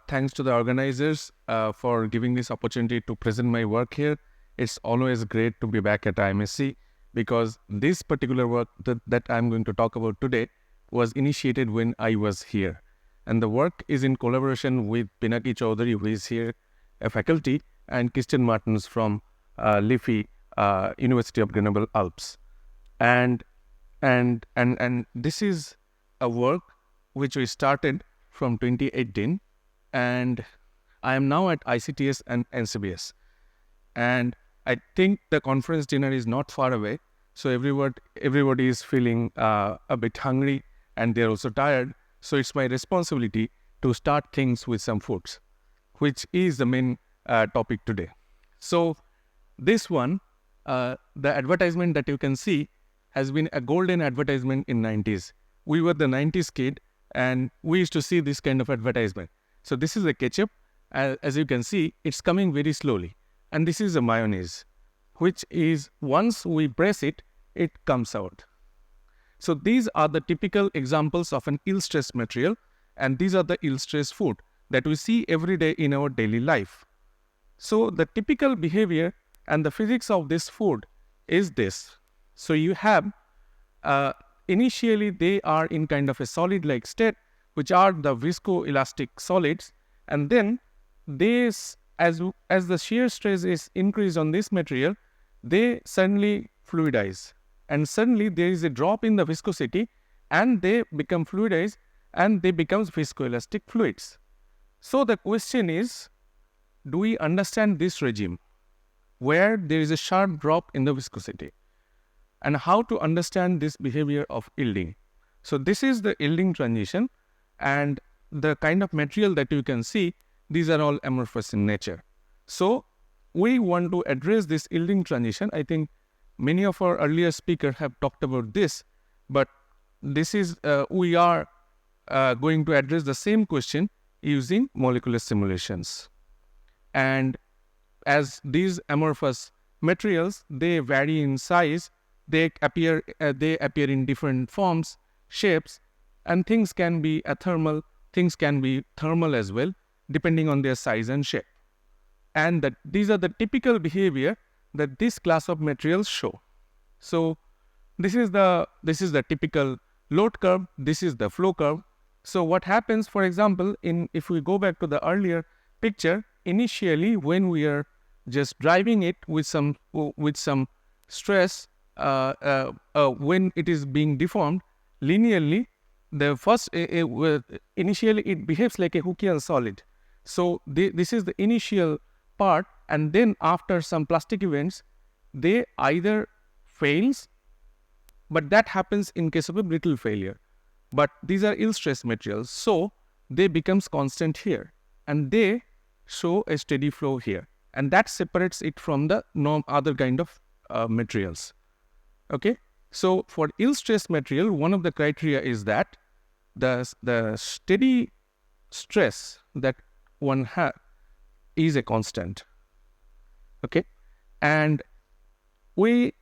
thanks to the organizers for giving this opportunity to present my work here. It's always great to be back at IMSC because this particular work that I'm going to talk about today was initiated when I was here. And the work is in collaboration with Pinaki Chaudhary, who is here, a faculty, and Christian Martens from LIFI, University of Grenoble Alps. And this is a work which we started from 2018, and I am now at ICTS and NCBS. And I think the conference dinner is not far away, so everybody is feeling a bit hungry and they're also tired. So it's my responsibility to start things with some foods, which is the main topic today. So this one, the advertisement that you can see has been a golden advertisement in 90s. We were the 90s kid and we used to see this kind of advertisement. So this is a ketchup. As you can see, it's coming very slowly. And this is a mayonnaise, which is once we press it, it comes out. So these are the typical examples of an ill-stressed material, and these are the ill-stressed food that we see every day in our daily life. So the typical behavior and the physics of this food is this. So you have, initially they are in kind of a solid-like state, which are the viscoelastic solids, and then they, as the shear stress is increased on this material, they suddenly fluidize. And suddenly there is a drop in the viscosity and they become fluidized and they become viscoelastic fluids. So the question is, do we understand this regime where there is a sharp drop in the viscosity? And how to understand this behavior of yielding? So this is the yielding transition, and the kind of material that you can see, these are all amorphous in nature. So we want to address this yielding transition. I think many of our earlier speakers have talked about this, but this is we are going to address the same question using molecular simulations. And as these amorphous materials, they vary in size, they appear in different forms, shapes, and things can be athermal, things can be thermal as well, depending on their size and shape. And these are the typical behavior that this class of materials show. So this is the typical load curve, this is the flow curve. So what happens, for example, if we go back to the earlier picture, initially when we are just driving it with some stress, when it is being deformed linearly, the first initially it behaves like a Hookean solid. So this is the initial part, and then after some plastic events, they either fails, but that happens in case of a brittle failure. But these are ill-stressed materials, so they becomes constant here, and they show a steady flow here, and that separates it from the other kind of materials. Okay, so for ill-stressed material, one of the criteria is that the steady stress that one has is a constant. Okay, and we,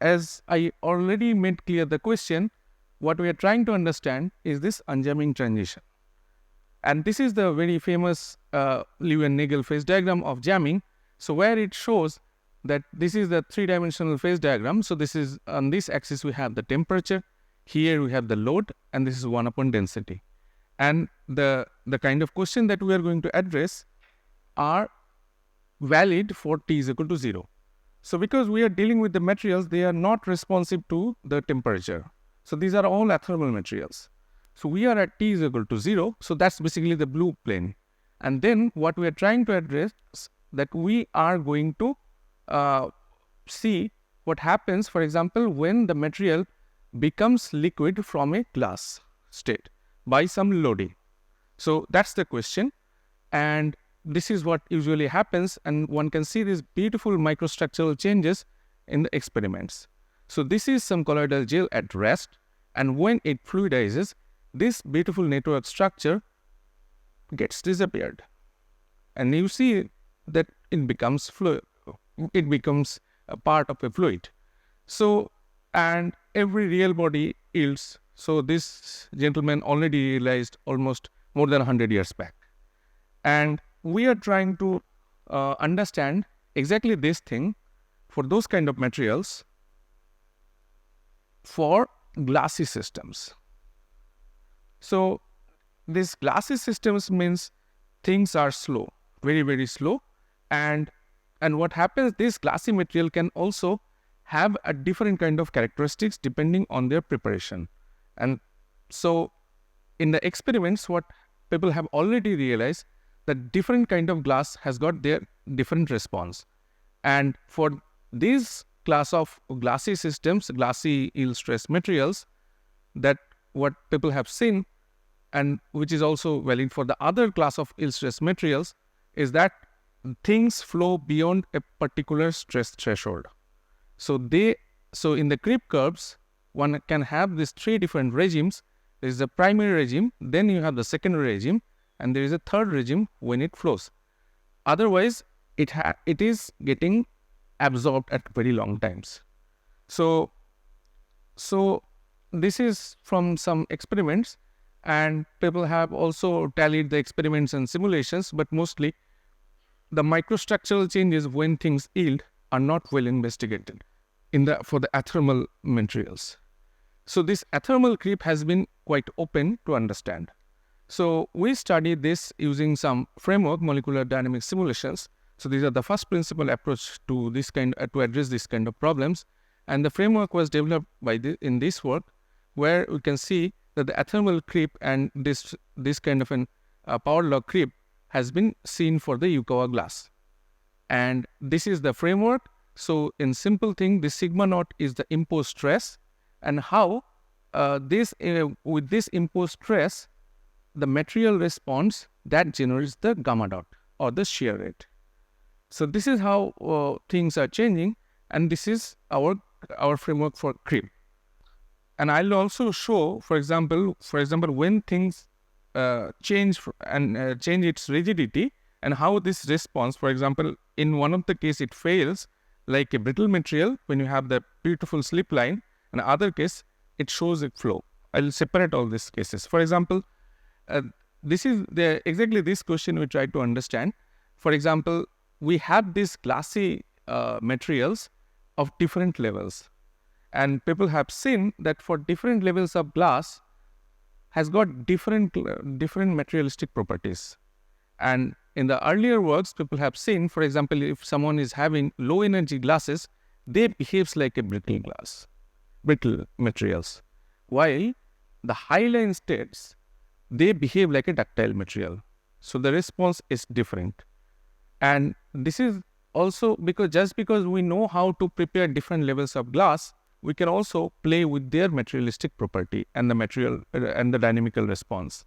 as I already made clear the question, what we are trying to understand is this unjamming transition. And this is the very famous Liu and Nagel phase diagram of jamming. So where it shows that this is the three-dimensional phase diagram. So this is, on this axis we have the temperature, here we have the load, and this is 1 upon density. And the kind of question that we are going to address are valid for t is equal to 0. So because we are dealing with the materials, they are not responsive to the temperature. So these are all athermal materials. So we are at t is equal to 0. So that's basically the blue plane. And then what we are trying to address is that we are going to see what happens, for example, when the material becomes liquid from a glass state by some loading. So that's the question. And this is what usually happens, and one can see these beautiful microstructural changes in the experiments. So this is some colloidal gel at rest, and when it fluidizes, this beautiful network structure gets disappeared. And you see that it becomes a part of a fluid. So, and every real body yields. So this gentleman already realized almost more than 100 years back. And we are trying to understand exactly this thing for those kind of materials for glassy systems. So this glassy systems means things are slow, very, very slow. And what happens, this glassy material can also have a different kind of characteristics depending on their preparation. And so in the experiments, what people have already realized, that different kind of glass has got their different response. And for these class of glassy systems, glassy yield stress materials, that what people have seen, and which is also valid for the other class of yield stress materials, is that things flow beyond a particular stress threshold. So in the creep curves, one can have these three different regimes. There is a primary regime, then you have the secondary regime, and there is a third regime when it flows. Otherwise, it is getting absorbed at very long times. So this is from some experiments, and people have also tallied the experiments and simulations, but mostly the microstructural changes when things yield are not well investigated for the athermal materials. So this athermal creep has been quite open to understand. So we studied this using some framework, molecular dynamic simulations. So these are the first principle approach to this kind to address this kind of problems. And the framework was developed in this work, where we can see that the athermal creep and this kind of an power law creep has been seen for the Yukawa glass. And this is the framework. So in simple thing, the sigma naught is the imposed stress, and how with this imposed stress, the material response that generates the gamma dot or the shear rate. So this is how things are changing, and this is our framework for creep. And I'll also show, for example, when things change and change its rigidity, and how this response, for example, in one of the case it fails, like a brittle material when you have the beautiful slip line, and other case it shows it flow. I'll separate all these cases. For example, this is exactly this question we try to understand. For example, we have these glassy materials of different levels, and people have seen that for different levels of glass has got different materialistic properties. And in the earlier works, people have seen, for example, if someone is having low energy glasses, they behaves like a brittle materials, while the high line states, they behave like a ductile material. So the response is different. And this is also because we know how to prepare different levels of glass, we can also play with their materialistic property and the material and the dynamical response.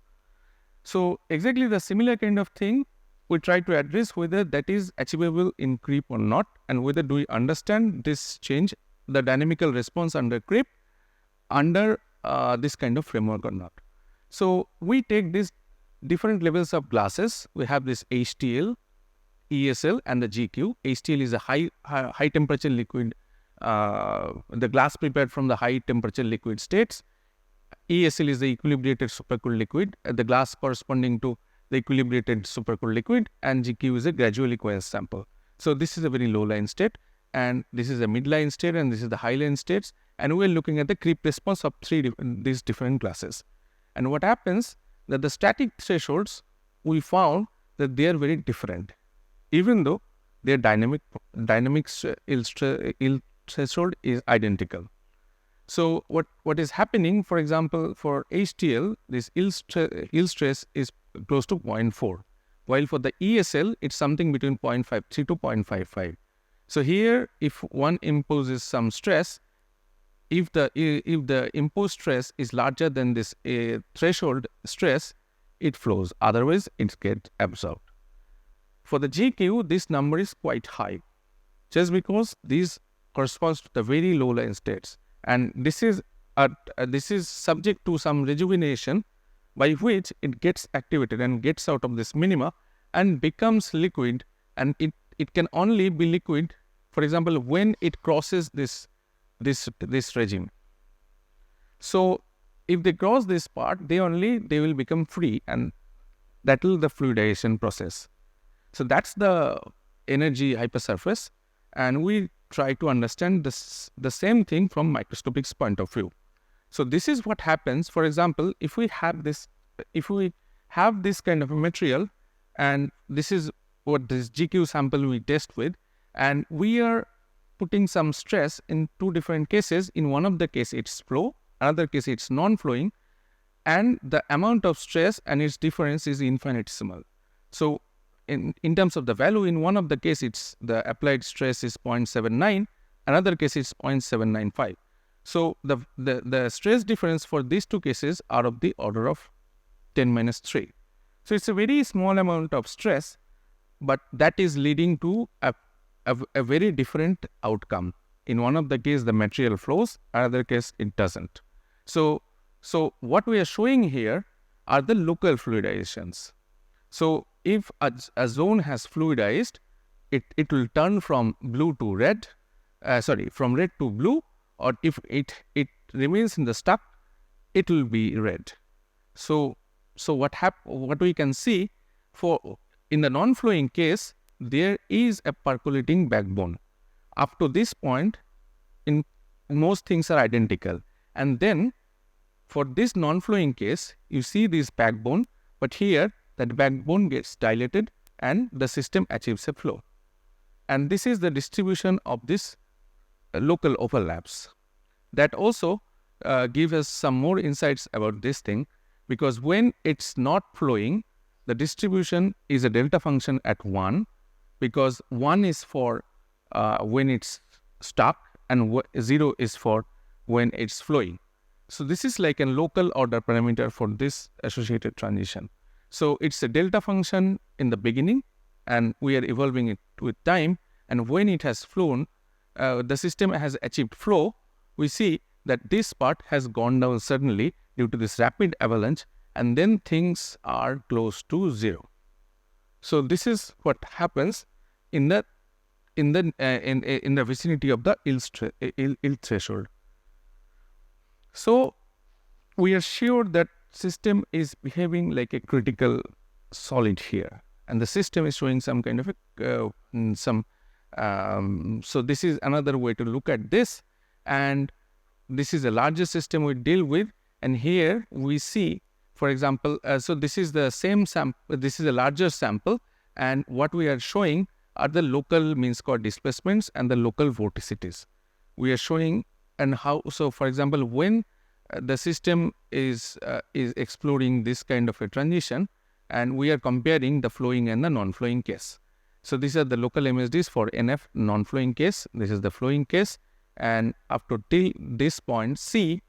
So exactly the similar kind of thing we try to address, whether that is achievable in creep or not, and whether do we understand this change, the dynamical response under creep, under this kind of framework or not. So we take these different levels of glasses. We have this HTL, ESL, and the GQ. HTL is a high temperature liquid, the glass prepared from the high temperature liquid states. ESL is the equilibrated supercooled liquid, the glass corresponding to the equilibrated supercooled liquid, and GQ is a gradually coalesced sample. So this is a very low line state, and this is a midline state, and this is the high line states, and we're looking at the creep response of these different classes. And what happens, that the static thresholds, we found that they are very different, even though their dynamic yield threshold is identical. So what is happening, for example, for HTL, this yield stress is close to 0.4, while for the ESL, it's something between 0.53 to 0.55. So here, if one imposes some stress, if the imposed stress is larger than this threshold stress, it flows. Otherwise, it gets absorbed. For the GQ, this number is quite high, just because this corresponds to the very low line states, and this is subject to some rejuvenation, by which it gets activated and gets out of this minima and becomes liquid, and it can only be liquid, for example, when it crosses this regime. So if they cross this part, they will become free, and that will the fluidization process. So that's the energy hypersurface, and we try to understand the same thing from microscopic point of view. So this is what happens. For example, if we have this kind of a material, and this is what this GQ sample we test with, and we are putting some stress in two different cases. In one of the case it's flow, another case it's non-flowing, and the amount of stress and its difference is infinitesimal. So in terms of the value, in one of the case it's the applied stress is 0.79, another case is 0.795. So the stress difference for these two cases are of the order of 10-3. So it's a very small amount of stress, but that is leading to a very different outcome. In one of the case, the material flows, another case it doesn't. So what we are showing here are the local fluidizations. So if a zone has fluidized, it will turn from blue to red, from red to blue, or if it remains in the stuck, it will be red. So what we can see, for in the non-flowing case, there is a percolating backbone. Up to this point, in most things are identical, and then for this non-flowing case, you see this backbone, but here that backbone gets dilated and the system achieves a flow. And this is the distribution of this local overlaps. That also gives us some more insights about this thing, because when it's not flowing, the distribution is a delta function at 1, because 1 is for when it's stuck and 0 is for when it's flowing. So this is like a local order parameter for this associated transition. So it's a delta function in the beginning, and we are evolving it with time. And when it has flown, the system has achieved flow, we see that this part has gone down suddenly due to this rapid avalanche, and then things are close to 0. So this is what happens in the vicinity of the yield threshold. So we are sure that system is behaving like a critical solid here, and the system is showing some kind of so this is another way to look at this, and this is a larger system we deal with, and here we see, for example, so this is the same sample, this is a larger sample, and what we are showing are the local mean square displacements and the local vorticities. We are showing and how, so for example, when the system is exploring this kind of a transition, and we are comparing the flowing and the non-flowing case. So these are the local MSDs for NF non-flowing case. This is the flowing case, and up to till this point, C,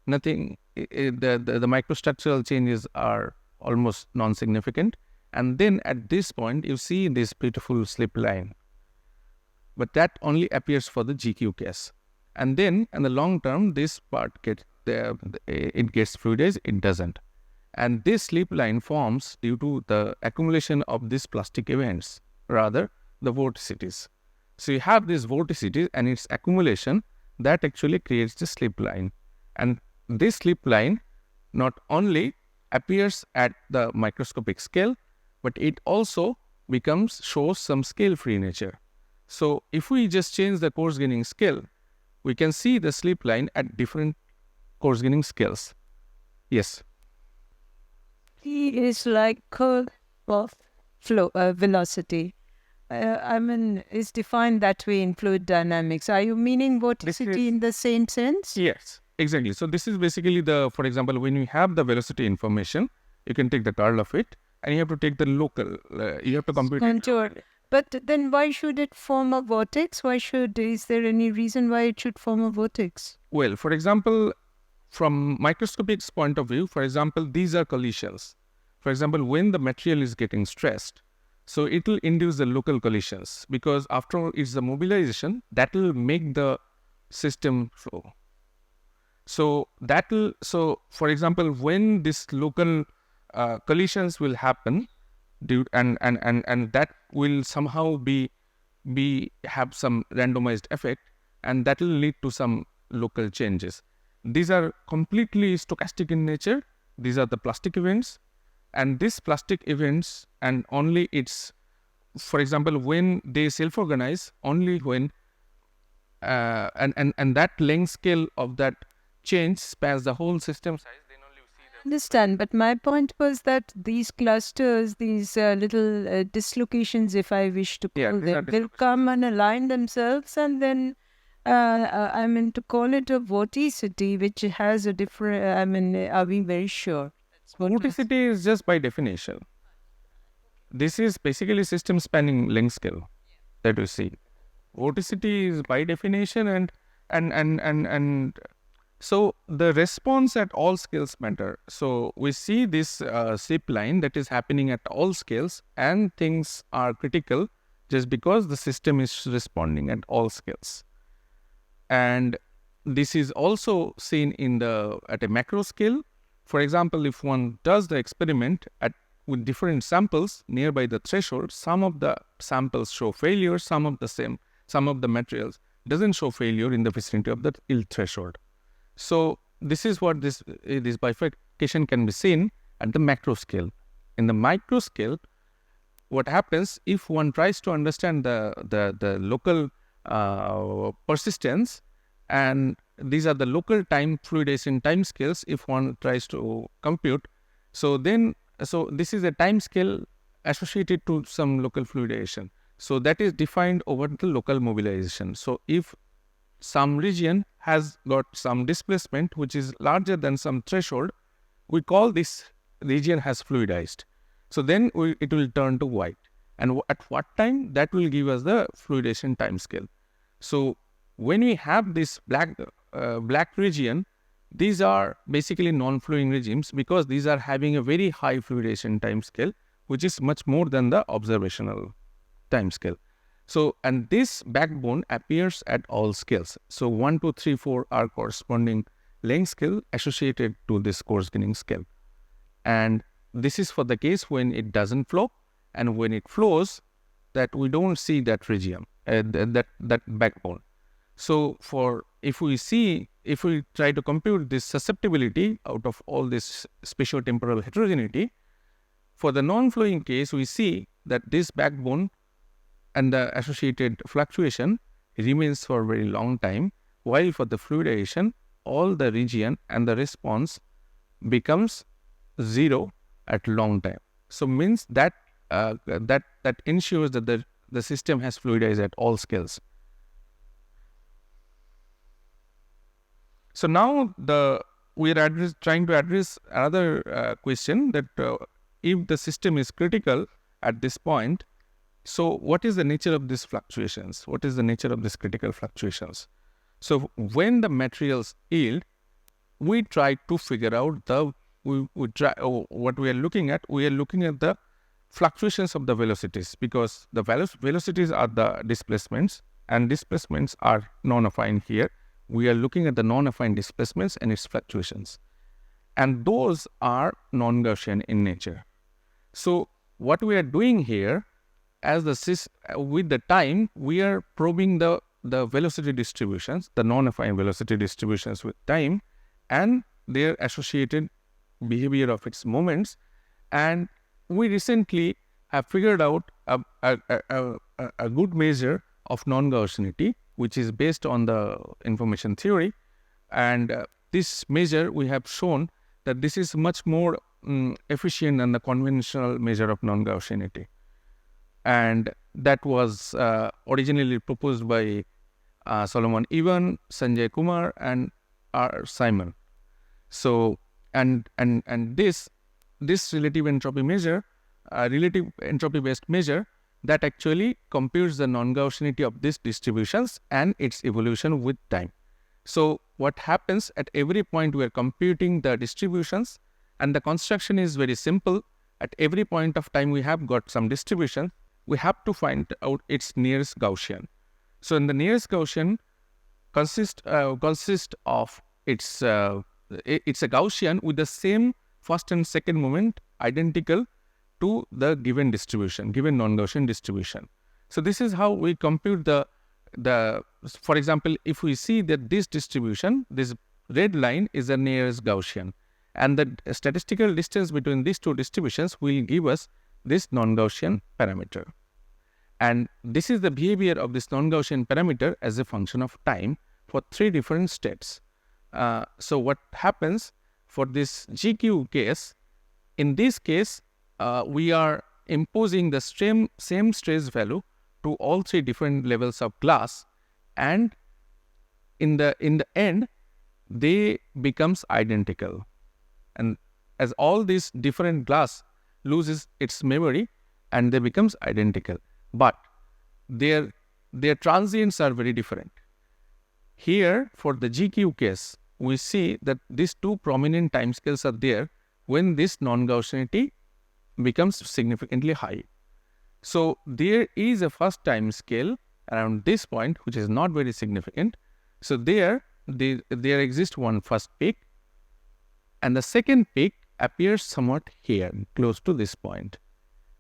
nothing. The microstructural changes are almost non-significant, and then at this point, you see this beautiful slip line, but that only appears for the GQ case. And then in the long term, this part gets it gets fluidized, it doesn't. And this slip line forms due to the accumulation of these plastic events, rather the vorticities. So you have these vorticities and its accumulation that actually creates the slip line. And this slip line not only appears at the microscopic scale, but it also shows some scale-free nature. So if we just change the coarse graining scale, we can see the slip line at different coarse graining scales. Yes. T is like curve of flow velocity. Is defined that way in fluid dynamics. Are you meaning vorticity in the same sense? Yes, exactly. So this is basically for example, when you have the velocity information, you can take the curl of it, and you have to take the local, you have to compute contour. But then why should it form a vortex? Is there any reason why it should form a vortex? Well, for example, from microscopic point of view, for example, these are collisions. For example, when the material is getting stressed, so it will induce the local collisions, because after all, it's the mobilization that will make the system flow. So for example, when this local collisions will happen, and that will somehow have some randomized effect, and that will lead to some local changes. These are completely stochastic in nature. These are the plastic events, And these plastic events, and only it's, for example, when they self-organize, only when and that length scale of that change spans the whole system size, then only you see the Understand, but my point was that these clusters, these little dislocations, if I wish to Yeah, call these are them, will come and align themselves, and then I mean to call it a vorticity, which has a different. I mean, are we very sure? That's what vorticity is just by definition. This is basically system spanning length scale that you see. Vorticity is by definition, and so the response at all scales matter. So we see this zip line that is happening at all scales, and things are critical just because the system is responding at all scales. And this is also seen at a macro scale. For example, if one does the experiment with different samples nearby the threshold, some of the samples show failure, some of the materials doesn't show failure in the vicinity of the yield threshold. So this is what this bifurcation can be seen at the macro scale. In the micro scale, what happens if one tries to understand the local persistence, and these are the local time fluidization time scales if one tries to compute. So this is a time scale associated to some local fluidization. So that is defined over the local mobilization. So if some region has got some displacement which is larger than some threshold, we call this region has fluidized. So then it will turn to white. And at what time? That will give us the fluidization time scale. So when we have this black region, these are basically non-flowing regimes because these are having a very high fluidization time scale, which is much more than the observational time scale. So, and this backbone appears at all scales. So 1, 2, 3, 4 are corresponding length scale associated to this corresponding scale. And this is for the case when it doesn't flow, and when it flows, that we don't see that region, that backbone. So if we try to compute this susceptibility out of all this spatiotemporal heterogeneity, for the non-flowing case, we see that this backbone and the associated fluctuation remains for a very long time, while for the fluidization, all the region and the response becomes zero at long time. So means that that ensures that the system has fluidized at all scales. So now we are trying to address another question that if the system is critical at this point, so what is the nature of these fluctuations? What is the nature of these critical fluctuations? So when the materials yield, we try to figure out what we are looking at. We are looking at the fluctuations of the velocities, because the velocities are the displacements, and displacements are non-affine here. We are looking at the non-affine displacements and its fluctuations, and those are non-Gaussian in nature. So what we are doing here, with the time, we are probing the velocity distributions, the non-affine velocity distributions with time, and their associated behavior of its moments. And we recently have figured out a good measure of non-Gaussianity, which is based on the information theory. And this measure, we have shown that this is much more efficient than the conventional measure of non-Gaussianity. And that was originally proposed by Solomon Evan, Sanjay Kumar, and R. Simon. So, and this relative entropy measure, relative entropy-based measure, that actually computes the non-Gaussianity of these distributions and its evolution with time. So what happens at every point, we are computing the distributions, and the construction is very simple. At every point of time, we have got some distribution. We have to find out its nearest Gaussian. So in the nearest Gaussian consists of it's a Gaussian with the same first and second moment identical to the given distribution, given non-Gaussian distribution. So this is how we compute for example, if we see that this distribution, this red line is the nearest Gaussian, And the statistical distance between these two distributions will give us this non-Gaussian parameter. And this is the behavior of this non-Gaussian parameter as a function of time for 3 different states. So what happens for this GQ case, in this case, we are imposing the same stress value to all 3 different levels of glass, and in the end, they becomes identical. And as all these different glass loses its memory, and they becomes identical, but their transients are very different. Here, for the GQ case, we see that these 2 prominent timescales are there when this non-Gaussianity becomes significantly high. So there is a first time scale around this point which is not very significant. So there exists one first peak, and the second peak appears somewhat here, close to this point.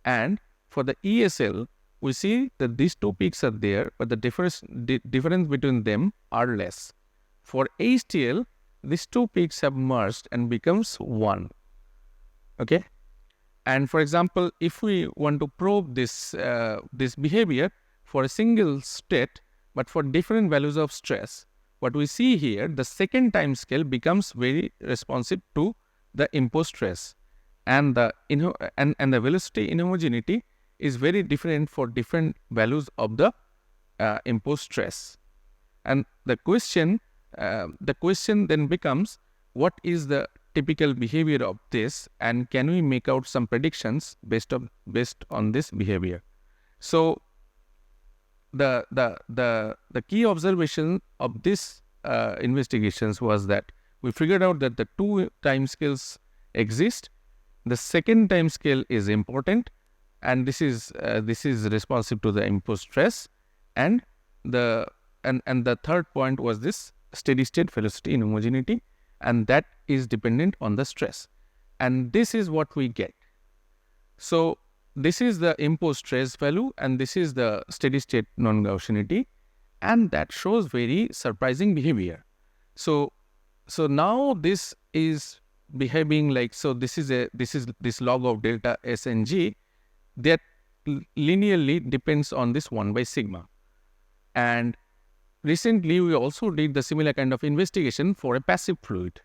And for the ESL, we see that these 2 peaks are there, but the difference between them are less. For HTL, these 2 peaks have merged and becomes one. Okay. And for example, if we want to probe this behavior for a single state, but for different values of stress, what we see here, the second time scale becomes very responsive to the imposed stress, and the velocity inhomogeneity is very different for different values of the imposed stress. And the question then becomes, what is the typical behavior of this, and can we make out some predictions based on this behavior? So the key observation of this investigations was that we figured out that the 2 time scales exist. The second time scale is important, and this is responsive to the imposed stress, and the third point was this steady state velocity inhomogeneity, and that is dependent on the stress. And this is what we get. So this is the imposed stress value, and this is the steady state non-Gaussianity, and that shows very surprising behavior. So now this is behaving like, so this is this log of delta S and G that linearly depends on this 1 by sigma. And recently we also did the similar kind of investigation for a passive fluid,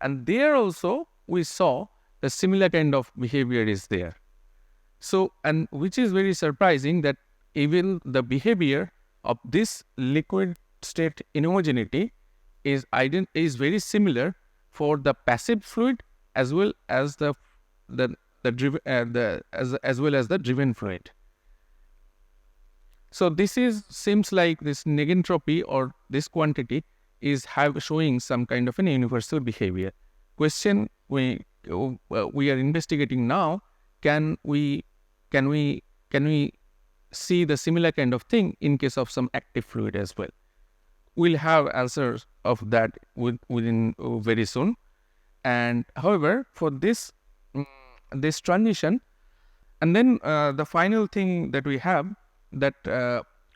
and there also we saw the similar kind of behavior is there. So, and which is very surprising, that even the behavior of this liquid state inhomogeneity is very similar for the passive fluid as well as the driven fluid. So this seems like this negentropy or this quantity is showing some kind of an universal behavior. Question we are investigating now: can we see the similar kind of thing in case of some active fluid as well? We'll have answers of that within very soon. And however, for this transition, and then the final thing that we have, that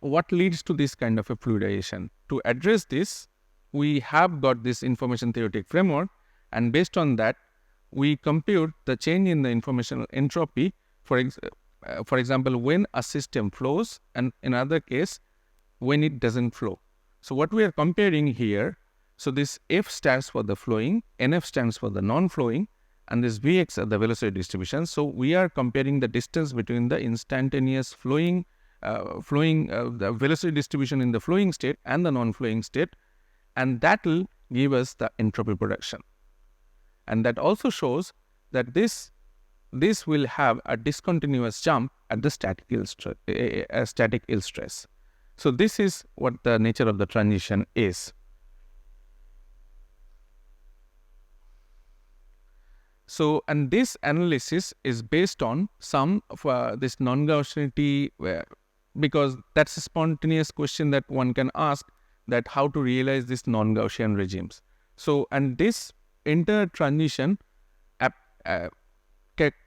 what leads to this kind of a fluidization. To address this, we have got this information theoretic framework, and based on that, we compute the change in the informational entropy, for example, when a system flows, and in another case, when it doesn't flow. So what we are comparing here, so this F stands for the flowing, NF stands for the non-flowing, and this Vx are the velocity distribution. So we are comparing the distance between the instantaneous flowing, the velocity distribution in the flowing state and the non-flowing state, and that will give us the entropy production. And that also shows that this will have a discontinuous jump at the static yield stress. So this is what the nature of the transition is. So, and this analysis is based on some of this non-Gaussianity, because that's a spontaneous question that one can ask, that how to realize this non-Gaussian regimes. So, and this entire transition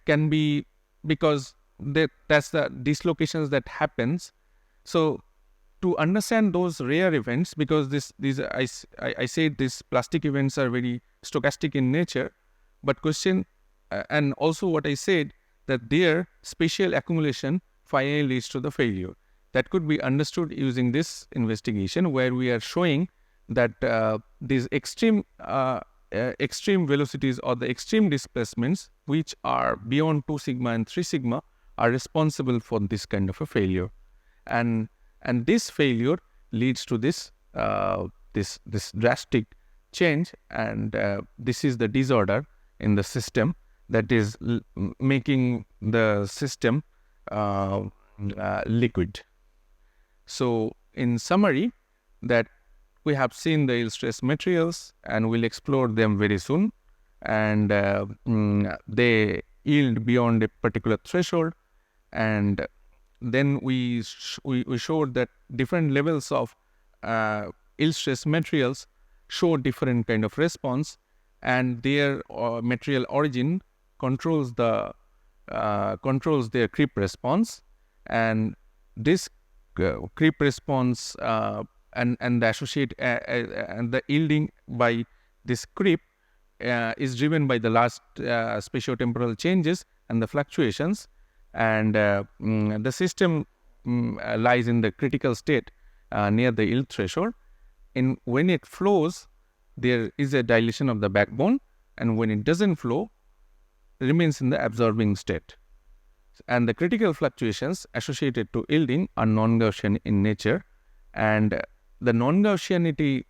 can be, because that's the dislocations that happens. So to understand those rare events, because I said these plastic events are very stochastic in nature, But question, and also what I said, that their spatial accumulation finally leads to the failure. That could be understood using this investigation, where we are showing that these extreme velocities or the extreme displacements, which are beyond 2 sigma and 3 sigma, are responsible for this kind of a failure. And this failure leads to this this drastic change, and this is the disorder in the system that is making the system liquid. So in summary, that we have seen the yield stress materials, and we'll explore them very soon, and they yield beyond a particular threshold, and then we showed that different levels of yield stress materials show different kind of response, and their material origin controls their creep response, and this creep response and the associate and the yielding by this creep is driven by the last spatiotemporal changes and the fluctuations, and the system lies in the critical state near the yield threshold. When it flows, there is a dilation of the backbone, and when it doesn't flow, it remains in the absorbing state. And the critical fluctuations associated to yielding are non-Gaussian in nature, and the non-Gaussianity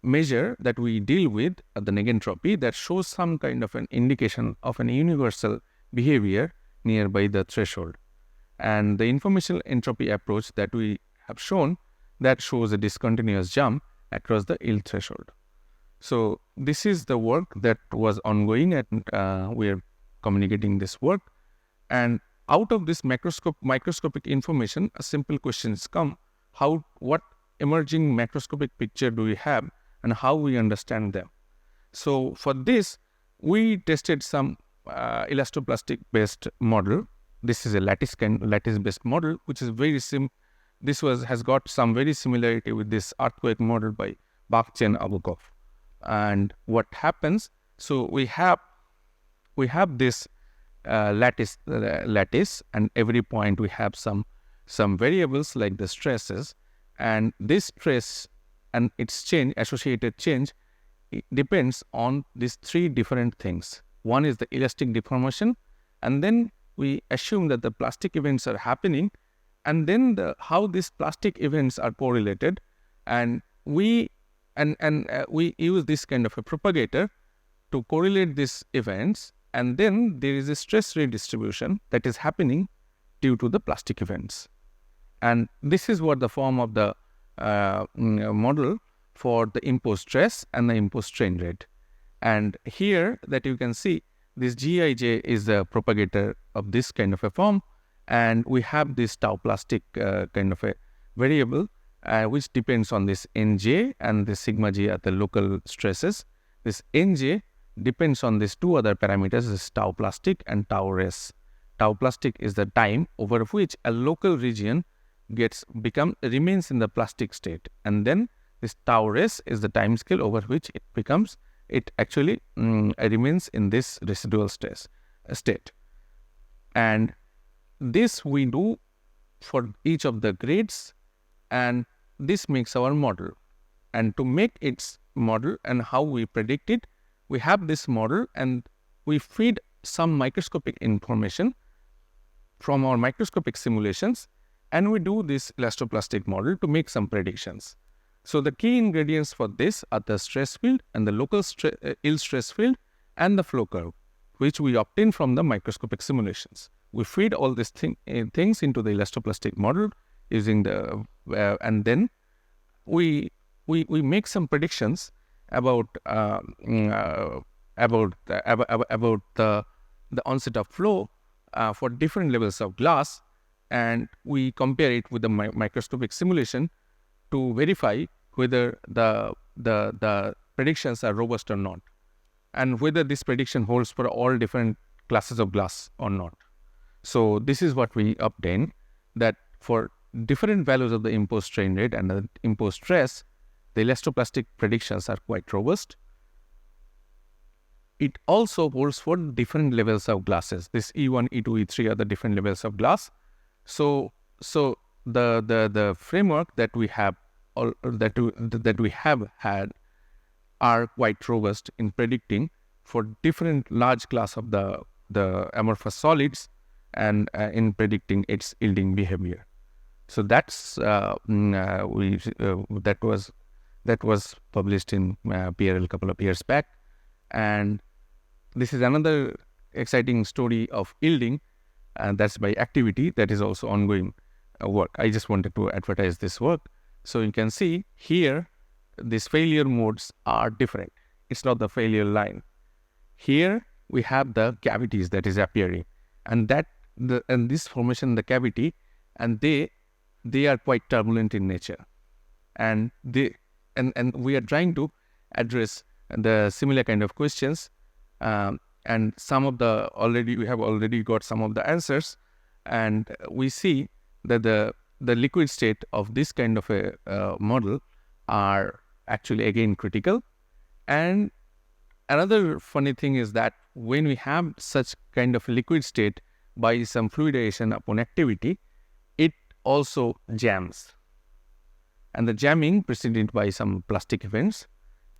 measure that we deal with, the negentropy, that shows some kind of an indication of an universal behavior nearby the threshold. And the informational entropy approach that we have shown, that shows a discontinuous jump across the yield threshold. So this is the work that was ongoing, and we are communicating this work. And out of this microscopic information, a simple questions come: what emerging macroscopic picture do we have, and how we understand them? So for this, we tested some elastoplastic based model. This is a lattice based model, which is very has got some very similarity with this earthquake model by Bakhchen Abukov. And what happens? So we have this lattice, and every point we have some variables like the stresses, and this stress and its associated change, it depends on these three different things. One is the elastic deformation, and then we assume that the plastic events are happening, and then how these plastic events are correlated, and we use this kind of a propagator to correlate these events, and then there is a stress redistribution that is happening due to the plastic events. And this is what the form of the model for the imposed stress and the imposed strain rate. And here that you can see, this Gij is the propagator of this kind of a form, and we have this tau plastic kind of a variable which depends on this Nj, and this sigma j are the local stresses. This Nj depends on these two other parameters, this tau plastic and tau res. Tau plastic is the time over which a local region remains in the plastic state, and then this tau res is the time scale over which it actually remains in this residual state. And this we do for each of the grades, and this makes our model. And to make its model and how we predict it, we have this model, and we feed some microscopic information from our microscopic simulations, and we do this elastoplastic model to make some predictions. So the key ingredients for this are the stress field and the local yield stress field and the flow curve, which we obtain from the microscopic simulations. We feed all these things into the elastoplastic model using and then we make some predictions about the onset of flow for different levels of glass, and we compare it with the microscopic simulation to verify whether the predictions are robust or not, and whether this prediction holds for all different classes of glass or not. So this is what we obtain, that for different values of the imposed strain rate and the imposed stress, the elastoplastic predictions are quite robust. it also holds for different levels of glasses. This E1, E2, E3 are the different levels of glass. So the framework that we have, or that we have had, are quite robust in predicting for different large class of the amorphous solids, and in predicting its yielding behavior. So that's that was published in PRL a couple of years back, and this is another exciting story of yielding, and that's by activity. That is also ongoing work. I just wanted to advertise this work. So you can see here, these failure modes are different. It's not the failure line. Here we have the cavities that is appearing, and this formation, the cavity, and they are quite turbulent in nature, and we are trying to address the similar kind of questions, and some of we have already got some of the answers, and we see that the liquid state of this kind of a model are actually again critical. And another funny thing is that when we have such kind of liquid state by some fluidization upon activity, it also jams, and the jamming preceded by some plastic events,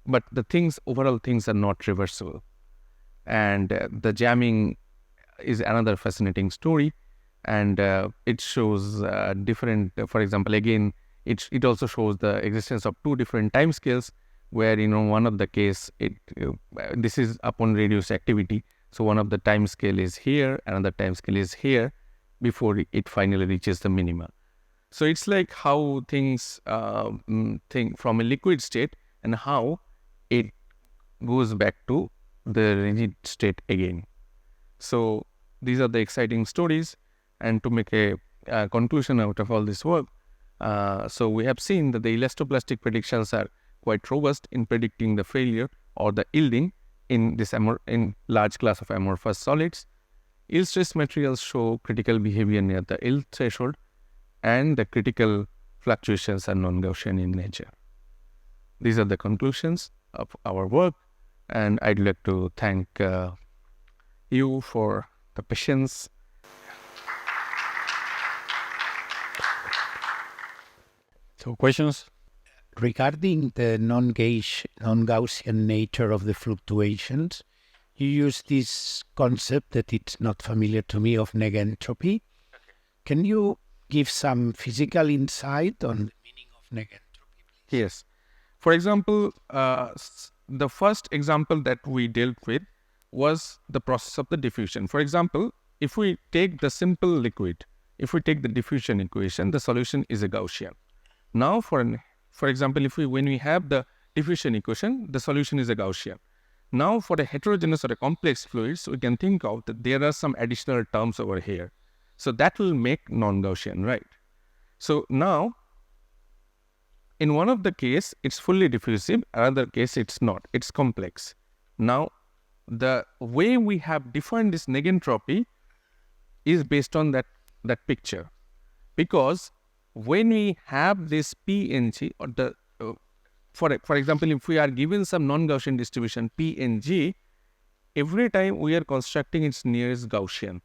but overall things are not reversible. And the jamming is another fascinating story, and it shows different, for example, again, it also shows the existence of two different time scales, where one of the case, this is upon reduced activity, so one of the time scale is here, another time scale is here, before it finally reaches the minima. So it's like how things think from a liquid state, and how it goes back to the rigid state again. So these are the exciting stories. And to make a conclusion out of all this work, so we have seen that the elastoplastic predictions are quite robust in predicting the failure or the yielding in this in large class of amorphous solids. Yield stress materials show critical behavior near the yield threshold, and the critical fluctuations are non-Gaussian in nature. These are the conclusions of our work, and I'd like to thank you for the patience. So questions? Regarding the non-Gaussian nature of the fluctuations, you use this concept that it's not familiar to me of negentropy. Can you give some physical insight on the meaning of negentropy, please? Yes. For example, the first example that we dealt with was the process of the diffusion. For example, if we take the simple liquid, if we take the diffusion equation, the solution is a Gaussian. Now, for example, when we have the diffusion equation, the solution is a Gaussian. Now, for a heterogeneous or a complex fluids, we can think of that there are some additional terms over here. So that will make non-Gaussian, right? So now, in one of the case, it's fully diffusive. Another case, it's not. It's complex. Now, the way we have defined this negentropy is based on that picture, because when we have this PNG, or the for example, if we are given some non-Gaussian distribution PNG, every time we are constructing its nearest Gaussian.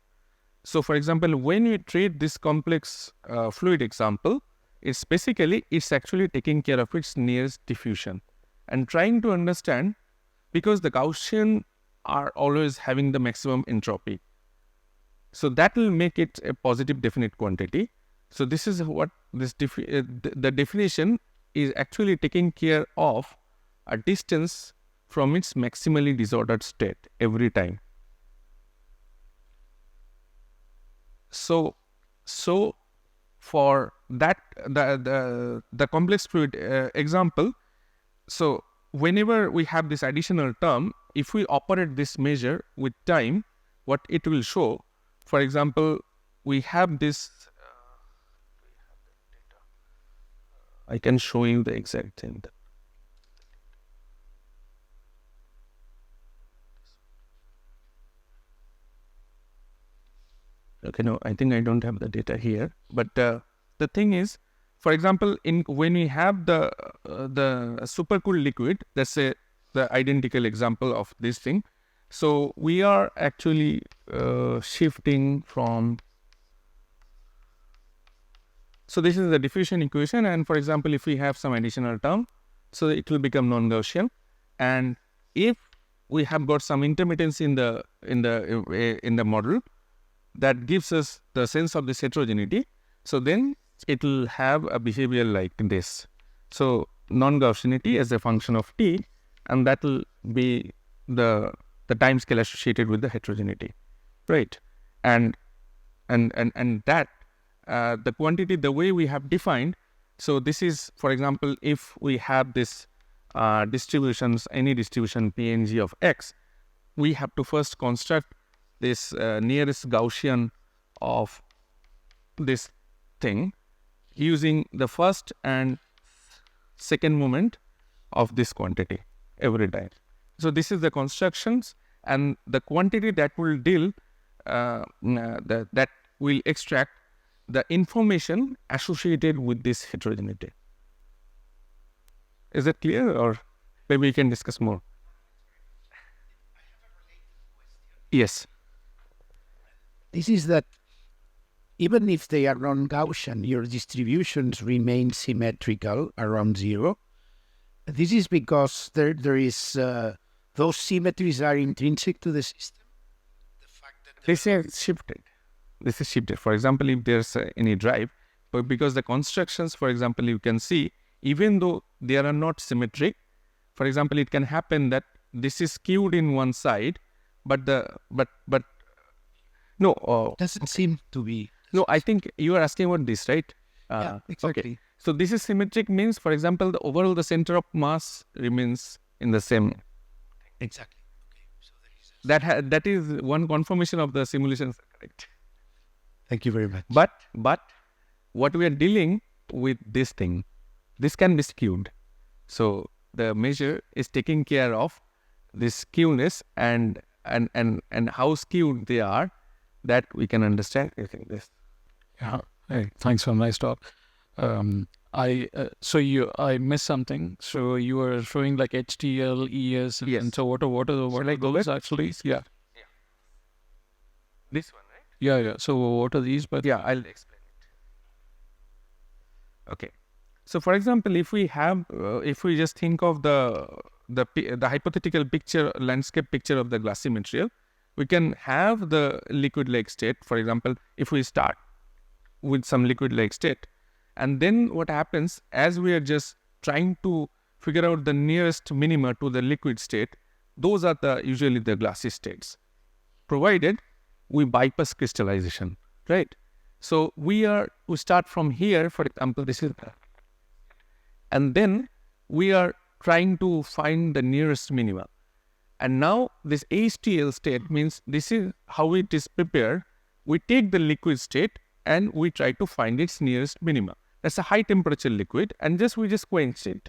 So, for example, when we treat this complex fluid example, it's actually taking care of its nearest diffusion and trying to understand, because the Gaussian are always having the maximum entropy. So that will make it a positive definite quantity. So this is what the definition is actually taking care of a distance from its maximally disordered state every time. So for that, the complex fluid example, so whenever we have this additional term, if we operate this measure with time, what it will show, for example, we have this, I can show you the exact thing. Okay, no, I think I don't have the data here. But the thing is, for example, when we have the supercooled liquid, let's say the identical example of this thing, So we are actually shifting from. So this is the diffusion equation, and for example, if we have some additional term, so it will become non-Gaussian, and if we have got some intermittence in the model that gives us the sense of this heterogeneity, so then it will have a behavior like this. So non-Gaussianity as a function of t, and that will be the time scale associated with the heterogeneity, right? And that the quantity, the way we have defined. So this is, for example, if we have this distributions, any distribution PNG of x, we have to first construct this nearest Gaussian of this thing using the first and second moment of this quantity every time. So this is the constructions, and the quantity that will deal that will extract the information associated with this heterogeneity. Is it clear, or maybe we can discuss more? Yes. This is that even if they are non-Gaussian, your distributions remain symmetrical around zero. This is because there is those symmetries are intrinsic to the system. This is shifted. This is shifted. For example, if there's any drive, but because the constructions, for example, you can see, even though they are not symmetric, for example, it can happen that this is skewed in one side, but no, Doesn't seem to be. no. I think you are asking about this, right? Yeah, exactly. Okay. So this is symmetric means, for example, the overall the center of mass remains in the same. Exactly. Okay. So there is That is one confirmation of the simulations are correct. Thank you very much. But what we are dealing with this thing, this can be skewed. So the measure is taking care of this skewness and how skewed they are, that we can understand using this. Yeah. Hey, thanks for a nice talk. I missed something. So you were showing like HTL, ES, Yes. and so what are those actually? Yeah. This one, right? Yeah. So what are these? But Yeah, I'll explain it. Okay. So for example, if we just think of the hypothetical picture, landscape picture of the glassy material, we can have the liquid-like state. For example, if we start with some liquid-like state, and then what happens, as we are just trying to figure out the nearest minima to the liquid state, those are usually the glassy states, provided we bypass crystallization, right? So we start from here, for example, this is and then we are trying to find the nearest minima. And now this HTL state means this is how it is prepared. We take the liquid state and we try to find its nearest minima. That's a high temperature liquid, and we just quench it.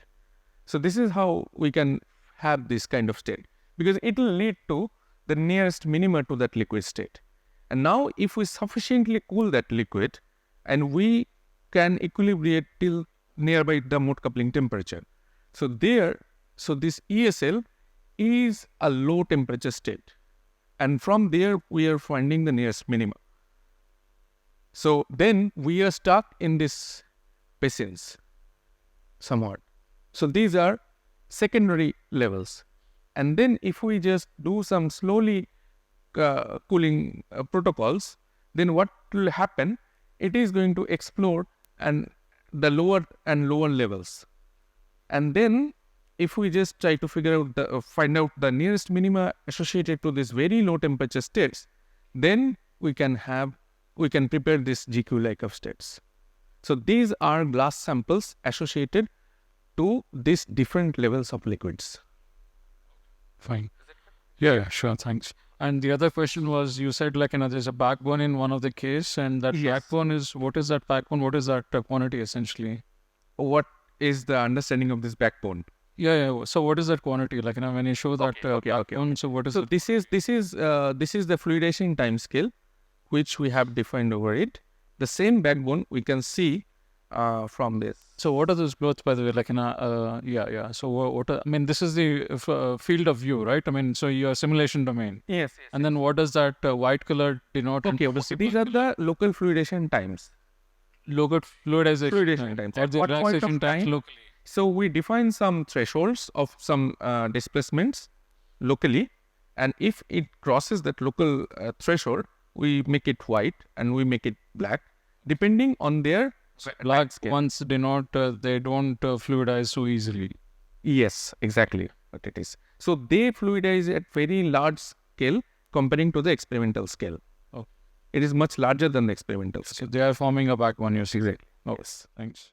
So this is how we can have this kind of state, because it will lead to the nearest minima to that liquid state. And now if we sufficiently cool that liquid, and we can equilibrate till nearby the mode coupling temperature. So this ESL is a low temperature state, and from there we are finding the nearest minima. So then we are stuck in this patience somewhat. So these are secondary levels, and then if we just do some slowly cooling protocols, then what will happen? It is going to explore and the lower and lower levels, and then if we just try to find out the nearest minima associated to this very low temperature states, then we can prepare this GQ-like of states. So these are glass samples associated to these different levels of liquids. fine. Yeah, sure. Thanks. And the other question was, you said there's a backbone in one of the case, and that Yes. backbone is, what is that backbone? What is that quantity essentially? What is the understanding of this backbone? Yeah. So what is that quantity? When you show that Okay. backbone, so what is So it? this is the fluidization time scale, which we have defined over it. The same backbone we can see from this. So what are those plots, by the way? Like in a yeah. So what are, I mean, this is the field of view, right? I mean, so your simulation domain. Yes. And then what does that white color denote? and Okay, what is the these are the local fluidation times. local fluidization Fluidation times. or At the what point of relaxation times time? locally? So we define some thresholds of some displacements locally, and if it crosses that local threshold, we make it white and we make it black, depending on their Black scale. ones denote they don't fluidize so easily. Yes, exactly what it is. So they fluidize at very large scale comparing to the experimental scale. Oh. It is much larger than the experimental So scale. they are forming a back one, you're saying. Exactly. Oh, Yes. thanks.